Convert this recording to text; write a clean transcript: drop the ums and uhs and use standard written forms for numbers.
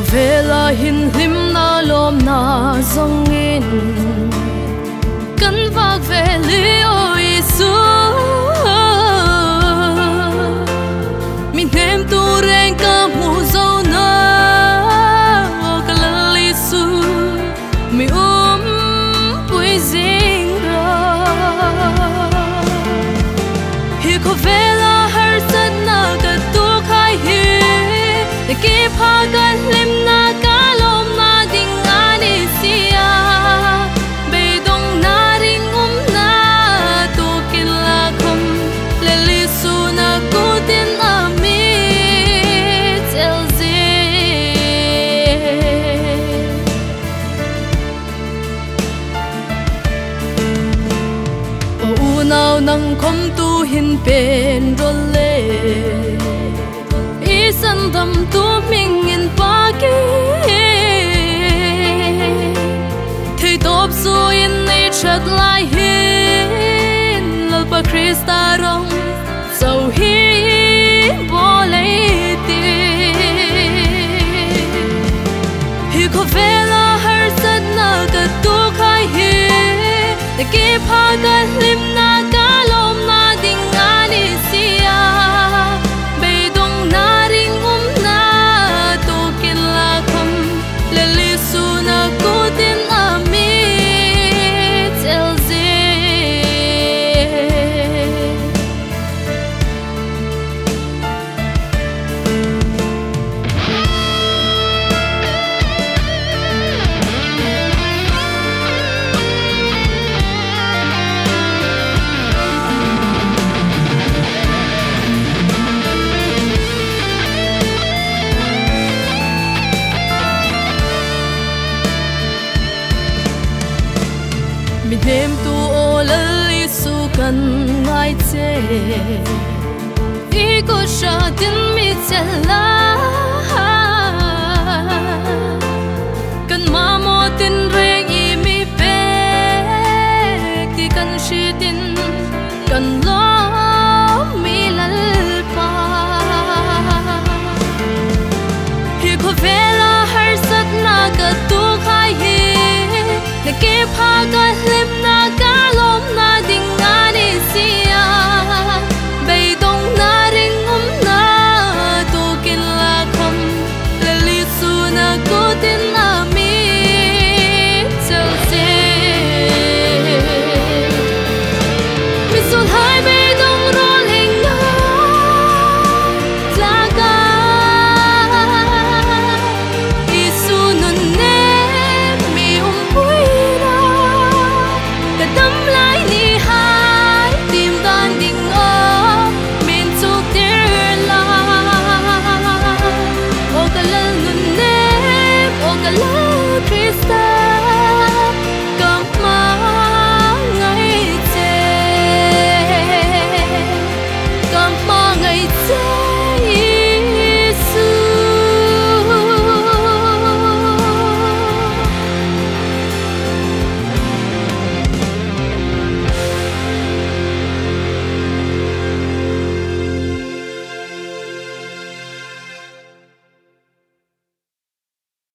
vela hin lim na lom na zongin kan vak veli o Isu mi nem tu reng ka mu zo na kalali su mi pui zing ra hi ko vela har sat na ka tu khai hi de ki pha kan lim na ka lom na ding ani sia be dong na ring na tu kin la khom le li su na ku tin ami tel zi o u nau nang khom tu hin pen rol le san dam tu ming in pa ke thei top su in nei chat lai hin lal pa Krista rong so hi bo le ti hi ko vela har sat na ka tu khai hi de ki pha ka lim na ka lom na ding ani sia be dong na Kutin ami tel zi mi nem tu o lali su kan ngai che I ko sha tin mi chela kan ma mo tin reng I mi pe ki kan shi tin kan lo mi lal pa hi ko vela har sat na ka tu khai hi de ke pha ka lim na